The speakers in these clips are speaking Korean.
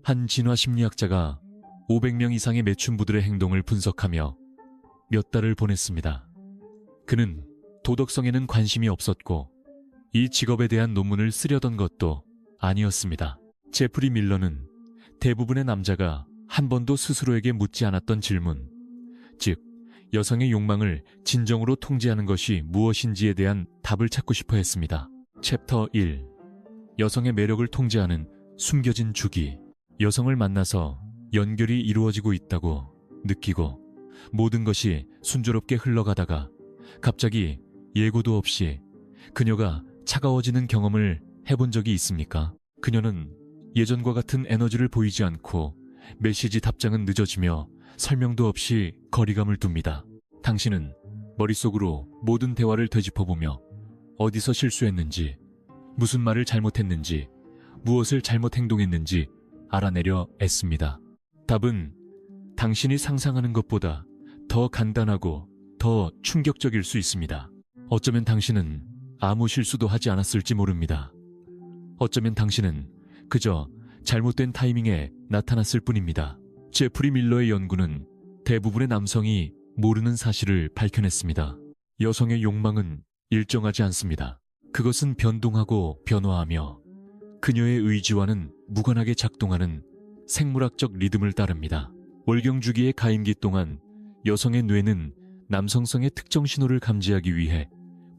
한 진화 심리학자가 500명 이상의 매춘부들의 행동을 분석하며 몇 달을 보냈습니다. 그는 도덕성에는 관심이 없었고 이 직업에 대한 논문을 쓰려던 것도 아니었습니다. 제프리 밀러는 대부분의 남자가 한 번도 스스로에게 묻지 않았던 질문, 즉 여성의 욕망을 진정으로 통제하는 것이 무엇인지에 대한 답을 찾고 싶어 했습니다. 챕터 1. 여성의 매력을 통제하는 숨겨진 주기. 여성을 만나서 연결이 이루어지고 있다고 느끼고 모든 것이 순조롭게 흘러가다가 갑자기 예고도 없이 그녀가 차가워지는 경험을 해본 적이 있습니까? 그녀는 예전과 같은 에너지를 보이지 않고 메시지 답장은 늦어지며 설명도 없이 거리감을 둡니다. 당신은 머릿속으로 모든 대화를 되짚어보며 어디서 실수했는지, 무슨 말을 잘못했는지, 무엇을 잘못 행동했는지 알아내려 애씁니다. 답은 당신이 상상하는 것보다 더 간단하고 더 충격적일 수 있습니다. 어쩌면 당신은 아무 실수도 하지 않았을지 모릅니다. 어쩌면 당신은 그저 잘못된 타이밍에 나타났을 뿐입니다. 제프리 밀러의 연구는 대부분의 남성이 모르는 사실을 밝혀냈습니다. 여성의 욕망은 일정하지 않습니다. 그것은 변동하고 변화하며 그녀의 의지와는 무관하게 작동하는 생물학적 리듬을 따릅니다. 월경주기의 가임기 동안 여성의 뇌는 남성성의 특정 신호를 감지하기 위해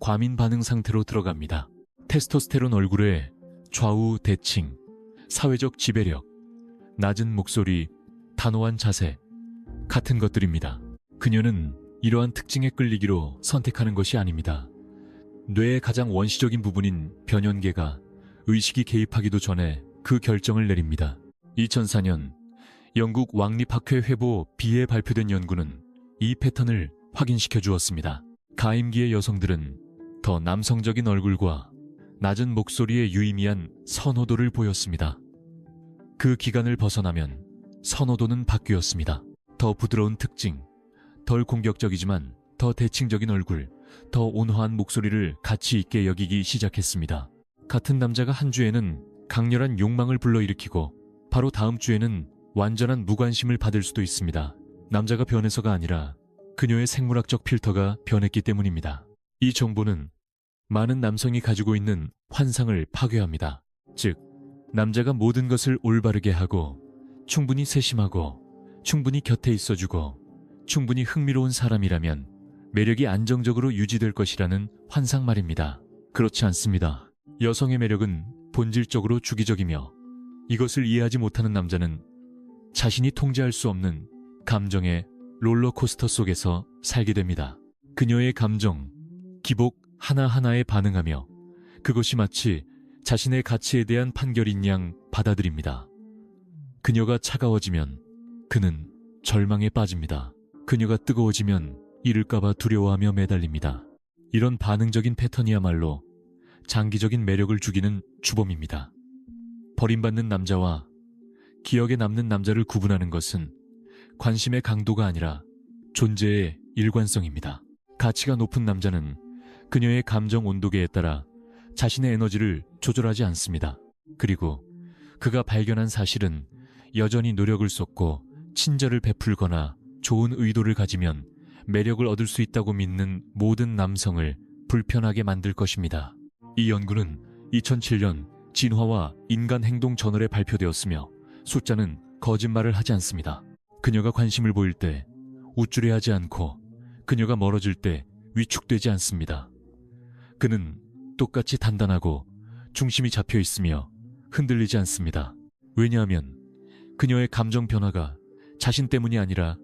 과민 반응 상태로 들어갑니다. 테스토스테론 얼굴의 좌우 대칭, 사회적 지배력, 낮은 목소리, 단호한 자세 같은 것들입니다. 그녀는 이러한 특징에 끌리기로 선택하는 것이 아닙니다. 뇌의 가장 원시적인 부분인 변연계가 의식이 개입하기도 전에 그 결정을 내립니다. 2004년 영국 왕립학회 회보 B에 발표된 연구는 이 패턴을 확인시켜 주었습니다. 가임기의 여성들은 더 남성적인 얼굴과 낮은 목소리에 유의미한 선호도를 보였습니다. 그 기간을 벗어나면 선호도는 바뀌었습니다. 더 부드러운 특징, 덜 공격적이지만 더 대칭적인 얼굴, 더 온화한 목소리를 가치 있게 여기기 시작했습니다. 같은 남자가 한 주에는 강렬한 욕망을 불러일으키고 바로 다음 주에는 완전한 무관심을 받을 수도 있습니다. 남자가 변해서가 아니라 그녀의 생물학적 필터가 변했기 때문입니다. 이 정보는 많은 남성이 가지고 있는 환상을 파괴합니다. 즉, 남자가 모든 것을 올바르게 하고 충분히 세심하고 충분히 곁에 있어주고 충분히 흥미로운 사람이라면 매력이 안정적으로 유지될 것이라는 환상 말입니다. 그렇지 않습니다. 여성의 매력은 본질적으로 주기적이며 이것을 이해하지 못하는 남자는 자신이 통제할 수 없는 감정의 롤러코스터 속에서 살게 됩니다. 그녀의 감정, 기복 하나하나에 반응하며 그것이 마치 자신의 가치에 대한 판결인 양 받아들입니다. 그녀가 차가워지면 그는 절망에 빠집니다. 그녀가 뜨거워지면 잃을까봐 두려워하며 매달립니다. 이런 반응적인 패턴이야말로 장기적인 매력을 죽이는 주범입니다. 버림받는 남자와 기억에 남는 남자를 구분하는 것은 관심의 강도가 아니라 존재의 일관성입니다. 가치가 높은 남자는 그녀의 감정 온도계에 따라 자신의 에너지를 조절하지 않습니다. 그리고 그가 발견한 사실은 여전히 노력을 쏟고 친절을 베풀거나 좋은 의도를 가지면 매력을 얻을 수 있다고 믿는 모든 남성을 불편하게 만들 것입니다. 이 연구는 2007년 진화와 인간 행동 저널에 발표되었으며 숫자는 거짓말을 하지 않습니다. 그녀가 관심을 보일 때 우쭐해하지 않고 그녀가 멀어질 때 위축되지 않습니다. 그는 똑같이 단단하고 중심이 잡혀 있으며 흔들리지 않습니다. 왜냐하면 그녀의 감정 변화가 자신 때문이 아니라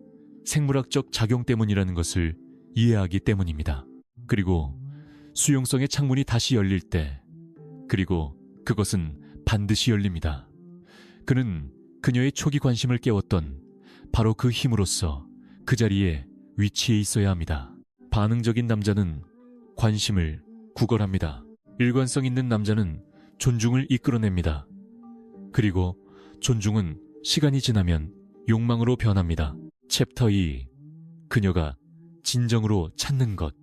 생물학적 작용 때문이라는 것을 이해하기 때문입니다. 그리고 수용성의 창문이 다시 열릴 때, 그리고 그것은 반드시 열립니다. 그는 그녀의 초기 관심을 깨웠던 바로 그 힘으로써 그 자리에 위치해 있어야 합니다. 반응적인 남자는 관심을 구걸합니다. 일관성 있는 남자는 존중을 이끌어냅니다. 그리고 존중은 시간이 지나면 욕망으로 변합니다. 챕터 2. 그녀가 진정으로 찾는 것.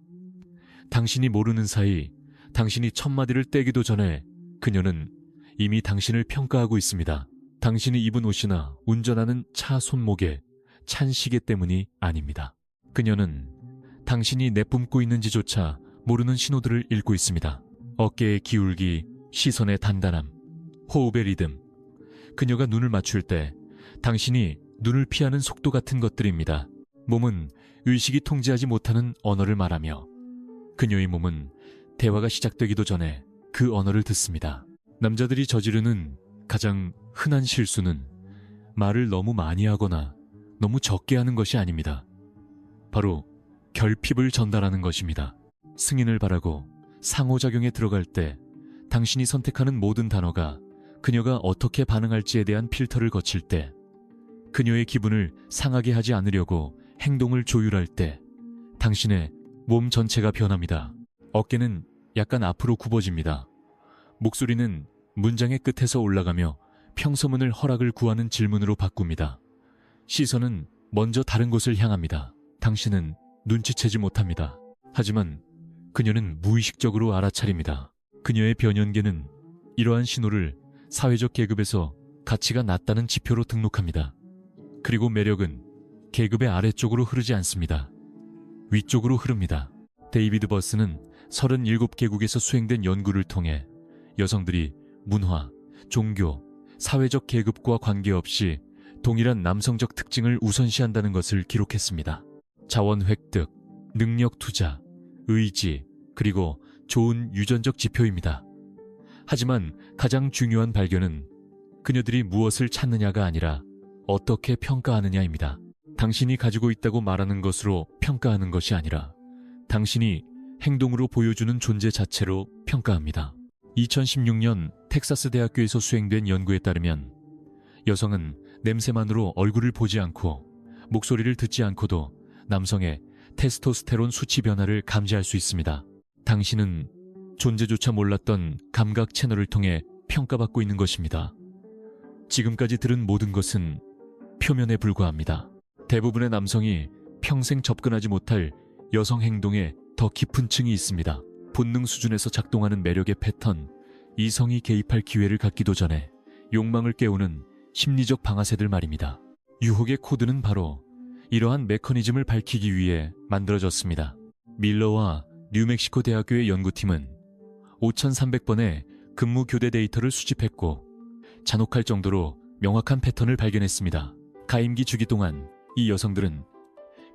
당신이 모르는 사이 당신이 첫 마디를 떼기도 전에 그녀는 이미 당신을 평가하고 있습니다. 당신이 입은 옷이나 운전하는 차 손목에 찬 시계 때문이 아닙니다. 그녀는 당신이 내뿜고 있는지조차 모르는 신호들을 읽고 있습니다. 어깨의 기울기, 시선의 단단함, 호흡의 리듬. 그녀가 눈을 맞출 때 당신이 눈을 피하는 속도 같은 것들입니다. 몸은 의식이 통제하지 못하는 언어를 말하며 그녀의 몸은 대화가 시작되기도 전에 그 언어를 듣습니다. 남자들이 저지르는 가장 흔한 실수는 말을 너무 많이 하거나 너무 적게 하는 것이 아닙니다. 바로 결핍을 전달하는 것입니다. 승인을 바라고 상호작용에 들어갈 때 당신이 선택하는 모든 단어가 그녀가 어떻게 반응할지에 대한 필터를 거칠 때, 그녀의 기분을 상하게 하지 않으려고 행동을 조율할 때 당신의 몸 전체가 변합니다. 어깨는 약간 앞으로 굽어집니다. 목소리는 문장의 끝에서 올라가며 평서문을 허락을 구하는 질문으로 바꿉니다. 시선은 먼저 다른 곳을 향합니다. 당신은 눈치채지 못합니다. 하지만 그녀는 무의식적으로 알아차립니다. 그녀의 변연계는 이러한 신호를 사회적 계급에서 가치가 낮다는 지표로 등록합니다. 그리고 매력은 계급의 아래쪽으로 흐르지 않습니다. 위쪽으로 흐릅니다. 데이비드 버스는 37개국에서 수행된 연구를 통해 여성들이 문화, 종교, 사회적 계급과 관계없이 동일한 남성적 특징을 우선시한다는 것을 기록했습니다. 자원 획득, 능력 투자, 의지, 그리고 좋은 유전적 지표입니다. 하지만 가장 중요한 발견은 그녀들이 무엇을 찾느냐가 아니라 어떻게 평가하느냐입니다. 당신이 가지고 있다고 말하는 것으로 평가하는 것이 아니라 당신이 행동으로 보여주는 존재 자체로 평가합니다. 2016년 텍사스 대학교에서 수행된 연구에 따르면 여성은 냄새만으로 얼굴을 보지 않고 목소리를 듣지 않고도 남성의 테스토스테론 수치 변화를 감지할 수 있습니다. 당신은 존재조차 몰랐던 감각 채널을 통해 평가받고 있는 것입니다. 지금까지 들은 모든 것은 표면에 불과합니다. 대부분의 남성이 평생 접근하지 못할 여성 행동에 더 깊은 층이 있습니다. 본능 수준에서 작동하는 매력의 패턴, 이성이 개입할 기회를 갖기도 전에 욕망을 깨우는 심리적 방아쇠들 말입니다. 유혹의 코드는 바로 이러한 메커니즘을 밝히기 위해 만들어졌습니다. 밀러와 뉴멕시코 대학교의 연구팀은 5,300번의 근무 교대 데이터를 수집했고 잔혹할 정도로 명확한 패턴을 발견했습니다. 가임기 주기 동안 이 여성들은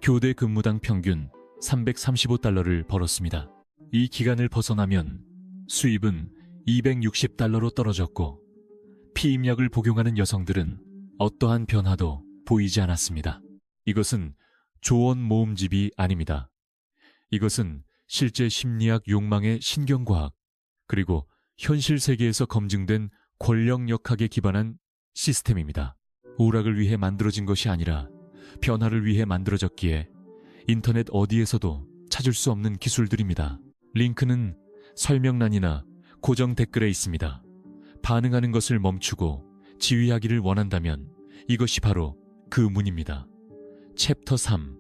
교대 근무당 평균 335달러를 벌었습니다. 이 기간을 벗어나면 수입은 260달러로 떨어졌고 피임약을 복용하는 여성들은 어떠한 변화도 보이지 않았습니다. 이것은 조언 모음집이 아닙니다. 이것은 실제 심리학 욕망의 신경과학 그리고 현실 세계에서 검증된 권력역학에 기반한 시스템입니다. 오락을 위해 만들어진 것이 아니라 변화를 위해 만들어졌기에 인터넷 어디에서도 찾을 수 없는 기술들입니다. 링크는 설명란이나 고정 댓글에 있습니다. 반응하는 것을 멈추고 지휘하기를 원한다면 이것이 바로 그 문입니다. 챕터 3.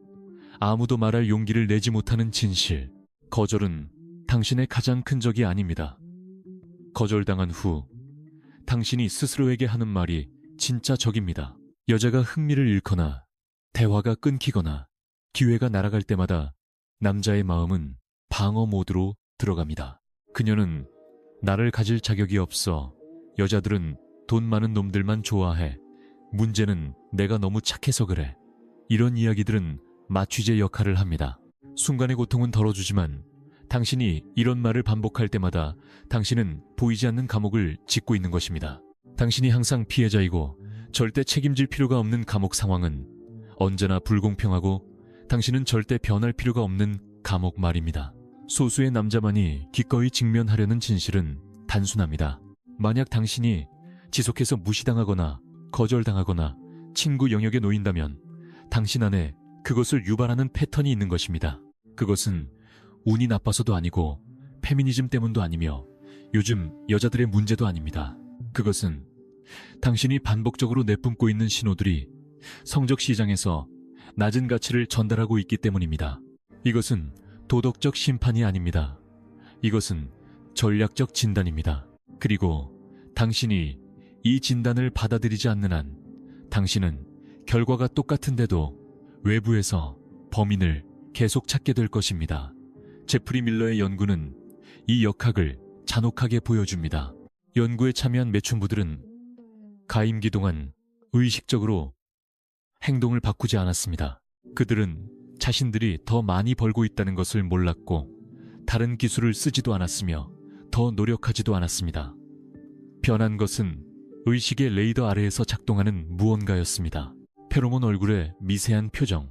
아무도 말할 용기를 내지 못하는 진실. 거절은 당신의 가장 큰 적이 아닙니다. 거절당한 후 당신이 스스로에게 하는 말이 진짜 적입니다. 여자가 흥미를 잃거나 대화가 끊기거나 기회가 날아갈 때마다 남자의 마음은 방어 모드로 들어갑니다. 그녀는 나를 가질 자격이 없어. 여자들은 돈 많은 놈들만 좋아해. 문제는 내가 너무 착해서 그래. 이런 이야기들은 마취제 역할을 합니다. 순간의 고통은 덜어주지만 당신이 이런 말을 반복할 때마다 당신은 보이지 않는 감옥을 짓고 있는 것입니다. 당신이 항상 피해자이고 절대 책임질 필요가 없는 감옥 상황은 언제나 불공평하고 당신은 절대 변할 필요가 없는 감옥 말입니다. 소수의 남자만이 기꺼이 직면하려는 진실은 단순합니다. 만약 당신이 지속해서 무시당하거나 거절당하거나 친구 영역에 놓인다면 당신 안에 그것을 유발하는 패턴이 있는 것입니다. 그것은 운이 나빠서도 아니고 페미니즘 때문도 아니며 요즘 여자들의 문제도 아닙니다. 그것은 당신이 반복적으로 내뿜고 있는 신호들이 성적 시장에서 낮은 가치를 전달하고 있기 때문입니다. 이것은 도덕적 심판이 아닙니다. 이것은 전략적 진단입니다. 그리고 당신이 이 진단을 받아들이지 않는 한 당신은 결과가 똑같은데도 외부에서 범인을 계속 찾게 될 것입니다. 제프리 밀러의 연구는 이 역학을 잔혹하게 보여줍니다. 연구에 참여한 매춘부들은 가임기 동안 의식적으로 행동을 바꾸지 않았습니다. 그들은 자신들이 더 많이 벌고 있다는 것을 몰랐고 다른 기술을 쓰지도 않았으며 더 노력하지도 않았습니다. 변한 것은 의식의 레이더 아래에서 작동하는 무언가였습니다. 페로몬 얼굴의 미세한 표정,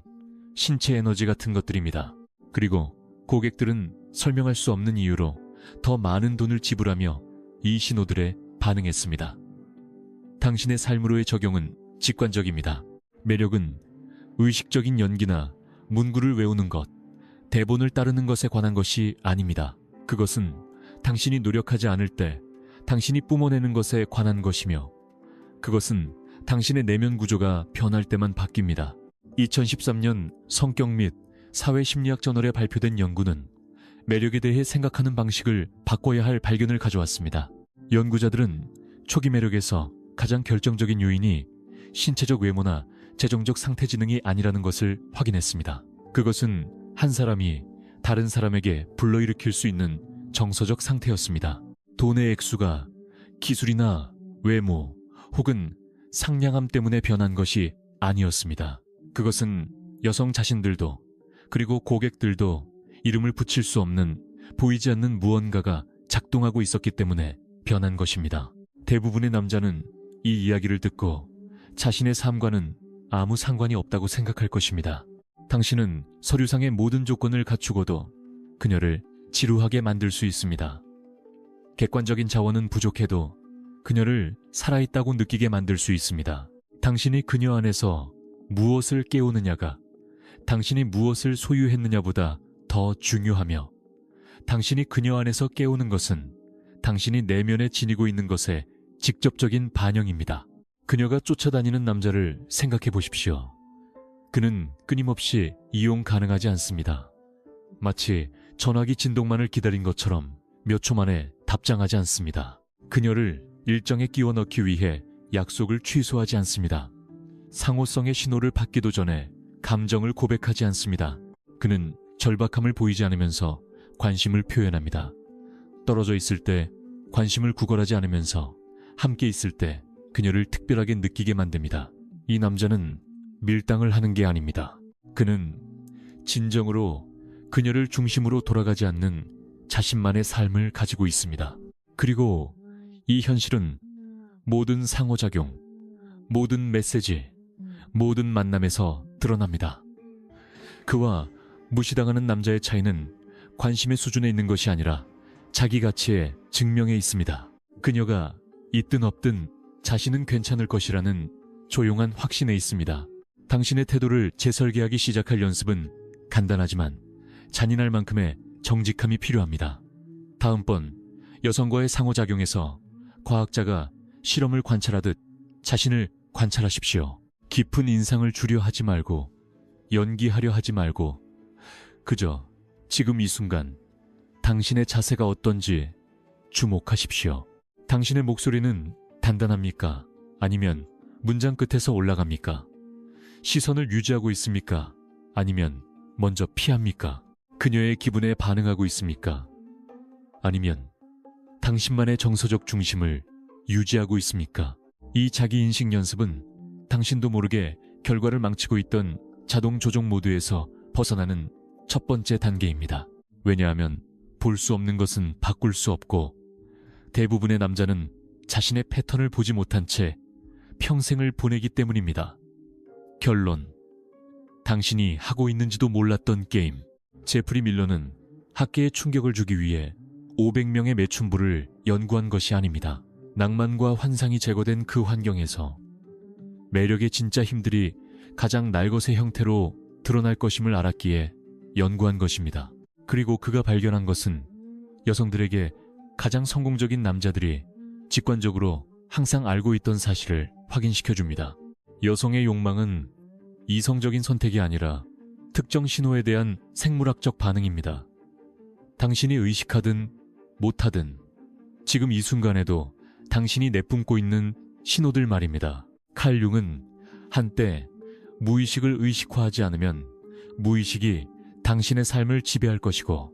신체 에너지 같은 것들입니다. 그리고 고객들은 설명할 수 없는 이유로 더 많은 돈을 지불하며 이 신호들에 반응했습니다. 당신의 삶으로의 적용은 직관적입니다. 매력은 의식적인 연기나 문구를 외우는 것, 대본을 따르는 것에 관한 것이 아닙니다. 그것은 당신이 노력하지 않을 때 당신이 뿜어내는 것에 관한 것이며 그것은 당신의 내면 구조가 변할 때만 바뀝니다. 2013년 성격 및 사회심리학 저널에 발표된 연구는 매력에 대해 생각하는 방식을 바꿔야 할 발견을 가져왔습니다. 연구자들은 초기 매력에서 가장 결정적인 요인이 신체적 외모나 재정적 상태 지능이 아니라는 것을 확인했습니다. 그것은 한 사람이 다른 사람에게 불러일으킬 수 있는 정서적 상태였습니다. 돈의 액수가 기술이나 외모 혹은 상냥함 때문에 변한 것이 아니었습니다. 그것은 여성 자신들도 그리고 고객들도 이름을 붙일 수 없는 보이지 않는 무언가가 작동하고 있었기 때문에 변한 것입니다. 대부분의 남자는 이 이야기를 듣고 자신의 삶과는 아무 상관이 없다고 생각할 것입니다. 당신은 서류상의 모든 조건을 갖추고도 그녀를 지루하게 만들 수 있습니다. 객관적인 자원은 부족해도 그녀를 살아있다고 느끼게 만들 수 있습니다. 당신이 그녀 안에서 무엇을 깨우느냐가 당신이 무엇을 소유했느냐보다 더 중요하며 당신이 그녀 안에서 깨우는 것은 당신이 내면에 지니고 있는 것의 직접적인 반영입니다. 그녀가 쫓아다니는 남자를 생각해 보십시오. 그는 끊임없이 이용 가능하지 않습니다. 마치 전화기 진동만을 기다린 것처럼 몇 초 만에 답장하지 않습니다. 그녀를 일정에 끼워 넣기 위해 약속을 취소하지 않습니다. 상호성의 신호를 받기도 전에 감정을 고백하지 않습니다. 그는 절박함을 보이지 않으면서 관심을 표현합니다. 떨어져 있을 때 관심을 구걸하지 않으면서 함께 있을 때 그녀를 특별하게 느끼게 만듭니다. 이 남자는 밀당을 하는 게 아닙니다. 그는 진정으로 그녀를 중심으로 돌아가지 않는 자신만의 삶을 가지고 있습니다. 그리고 이 현실은 모든 상호작용, 모든 메시지, 모든 만남에서 드러납니다. 그와 무시당하는 남자의 차이는 관심의 수준에 있는 것이 아니라 자기 가치의 증명에 있습니다. 그녀가 있든 없든 자신은 괜찮을 것이라는 조용한 확신에 있습니다. 당신의 태도를 재설계하기 시작할 연습은 간단하지만 잔인할 만큼의 정직함이 필요합니다. 다음번 여성과의 상호작용에서 과학자가 실험을 관찰하듯 자신을 관찰하십시오. 깊은 인상을 주려 하지 말고 연기하려 하지 말고 그저 지금 이 순간 당신의 자세가 어떤지 주목하십시오. 당신의 목소리는 단단합니까? 아니면 문장 끝에서 올라갑니까? 시선을 유지하고 있습니까? 아니면 먼저 피합니까? 그녀의 기분에 반응하고 있습니까? 아니면 당신만의 정서적 중심을 유지하고 있습니까? 이 자기인식 연습은 당신도 모르게 결과를 망치고 있던 자동 조종 모드에서 벗어나는 첫 번째 단계입니다. 왜냐하면 볼 수 없는 것은 바꿀 수 없고 대부분의 남자는 자신의 패턴을 보지 못한 채 평생을 보내기 때문입니다. 결론. 당신이 하고 있는지도 몰랐던 게임. 제프리 밀러는 학계에 충격을 주기 위해 500명의 매춘부를 연구한 것이 아닙니다. 낭만과 환상이 제거된 그 환경에서 매력의 진짜 힘들이 가장 날것의 형태로 드러날 것임을 알았기에 연구한 것입니다. 그리고 그가 발견한 것은 여성들에게 가장 성공적인 남자들이 직관적으로 항상 알고 있던 사실을 확인시켜줍니다. 여성의 욕망은 이성적인 선택이 아니라 특정 신호에 대한 생물학적 반응입니다. 당신이 의식하든 못하든 지금 이 순간에도 당신이 내뿜고 있는 신호들 말입니다. 칼 융은 한때 무의식을 의식화하지 않으면 무의식이 당신의 삶을 지배할 것이고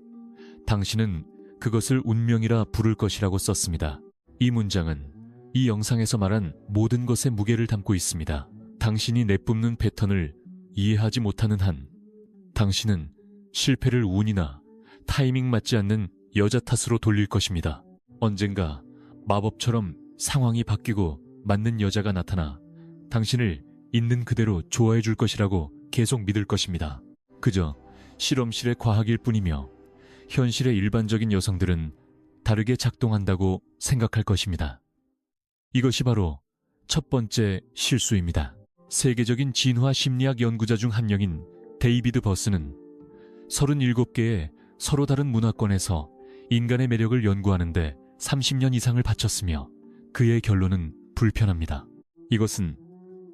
당신은 그것을 운명이라 부를 것이라고 썼습니다. 이 문장은 이 영상에서 말한 모든 것의 무게를 담고 있습니다. 당신이 내뿜는 패턴을 이해하지 못하는 한 당신은 실패를 운이나 타이밍 맞지 않는 여자 탓으로 돌릴 것입니다. 언젠가 마법처럼 상황이 바뀌고 맞는 여자가 나타나 당신을 있는 그대로 좋아해 줄 것이라고 계속 믿을 것입니다. 그저 실험실의 과학일 뿐이며 현실의 일반적인 여성들은 다르게 작동한다고 생각할 것입니다. 이것이 바로 첫 번째 실수입니다. 세계적인 진화 심리학 연구자 중 한 명인 데이비드 버스는 37개의 서로 다른 문화권에서 인간의 매력을 연구하는데 30년 이상을 바쳤으며 그의 결론은 불편합니다. 이것은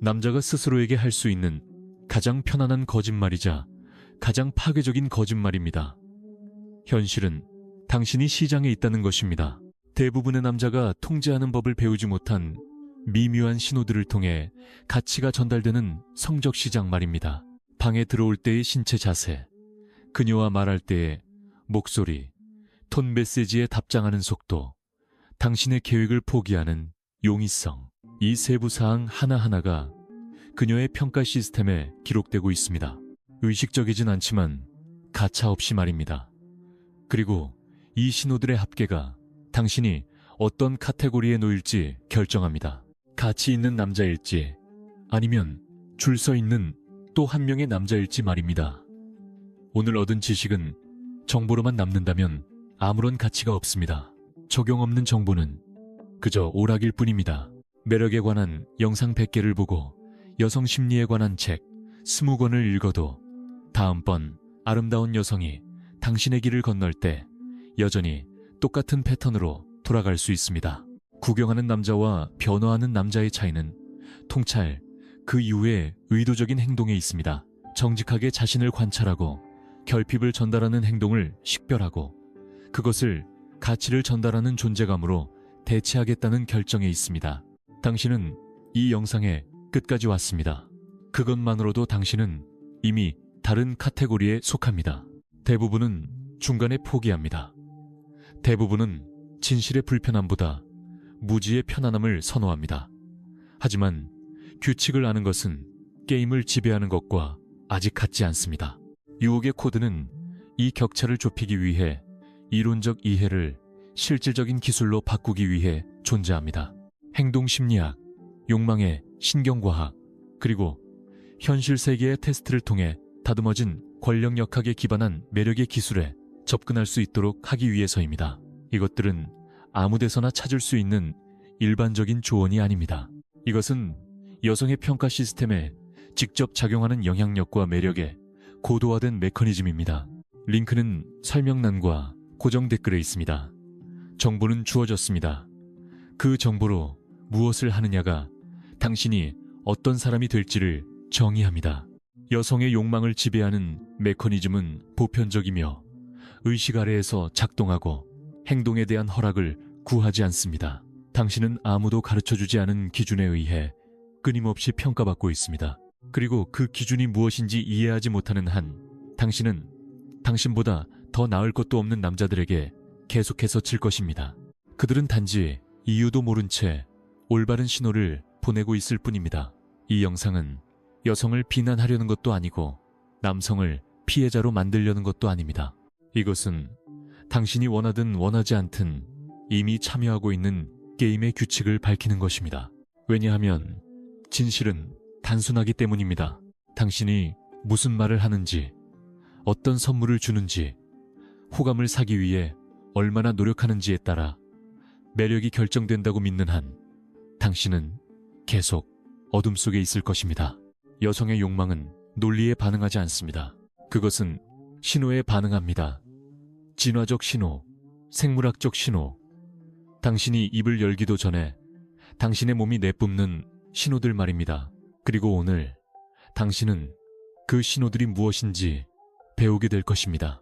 남자가 스스로에게 할 수 있는 가장 편안한 거짓말이자 가장 파괴적인 거짓말입니다. 현실은 당신이 시장에 있다는 것입니다. 대부분의 남자가 통제하는 법을 배우지 못한 미묘한 신호들을 통해 가치가 전달되는 성적 시장 말입니다. 방에 들어올 때의 신체 자세, 그녀와 말할 때의 목소리, 톤 메시지에 답장하는 속도, 당신의 계획을 포기하는 용이성, 이 세부 사항 하나하나가 그녀의 평가 시스템에 기록되고 있습니다. 의식적이진 않지만 가차없이 말입니다. 그리고 이 신호들의 합계가 당신이 어떤 카테고리에 놓일지 결정합니다. 가치 있는 남자일지 아니면 줄 서 있는 또 한 명의 남자일지 말입니다. 오늘 얻은 지식은 정보로만 남는다면 아무런 가치가 없습니다. 적용 없는 정보는 그저 오락일 뿐입니다. 매력에 관한 영상 100개를 보고 여성 심리에 관한 책 20권을 읽어도 다음번 아름다운 여성이 당신의 길을 건널 때 여전히 똑같은 패턴으로 돌아갈 수 있습니다. 구경하는 남자와 변화하는 남자의 차이는 통찰 그 이후의 의도적인 행동에 있습니다. 정직하게 자신을 관찰하고 결핍을 전달하는 행동을 식별하고 그것을 가치를 전달하는 존재감으로 대체하겠다는 결정에 있습니다. 당신은 이 영상의 끝까지 왔습니다. 그것만으로도 당신은 이미 다른 카테고리에 속합니다. 대부분은 중간에 포기합니다. 대부분은 진실의 불편함보다 무지의 편안함을 선호합니다. 하지만 규칙을 아는 것은 게임을 지배하는 것과 아직 같지 않습니다. 유혹의 코드는 이 격차를 좁히기 위해 이론적 이해를 실질적인 기술로 바꾸기 위해 존재합니다. 행동심리학, 욕망의 신경과학, 그리고 현실 세계의 테스트를 통해 다듬어진 권력역학에 기반한 매력의 기술에 접근할 수 있도록 하기 위해서입니다. 이것들은 아무 데서나 찾을 수 있는 일반적인 조언이 아닙니다. 이것은 여성의 평가 시스템에 직접 작용하는 영향력과 매력에 고도화된 메커니즘입니다. 링크는 설명란과 고정 댓글에 있습니다. 정보는 주어졌습니다. 그 정보로 무엇을 하느냐가 당신이 어떤 사람이 될지를 정의합니다. 여성의 욕망을 지배하는 메커니즘은 보편적이며 의식 아래에서 작동하고 행동에 대한 허락을 구하지 않습니다. 당신은 아무도 가르쳐주지 않은 기준에 의해 끊임없이 평가받고 있습니다. 그리고 그 기준이 무엇인지 이해하지 못하는 한 당신은 당신보다 더 나을 것도 없는 남자들에게 계속해서 질 것입니다. 그들은 단지 이유도 모른 채 올바른 신호를 보내고 있을 뿐입니다. 이 영상은 여성을 비난하려는 것도 아니고 남성을 피해자로 만들려는 것도 아닙니다. 이것은 당신이 원하든 원하지 않든 이미 참여하고 있는 게임의 규칙을 밝히는 것입니다. 왜냐하면 진실은 단순하기 때문입니다. 당신이 무슨 말을 하는지, 어떤 선물을 주는지, 호감을 사기 위해 얼마나 노력하는지에 따라 매력이 결정된다고 믿는 한 당신은 계속 어둠 속에 있을 것입니다. 여성의 욕망은 논리에 반응하지 않습니다. 그것은 신호에 반응합니다. 진화적 신호, 생물학적 신호, 당신이 입을 열기도 전에 당신의 몸이 내뿜는 신호들 말입니다. 그리고 오늘 당신은 그 신호들이 무엇인지 배우게 될 것입니다.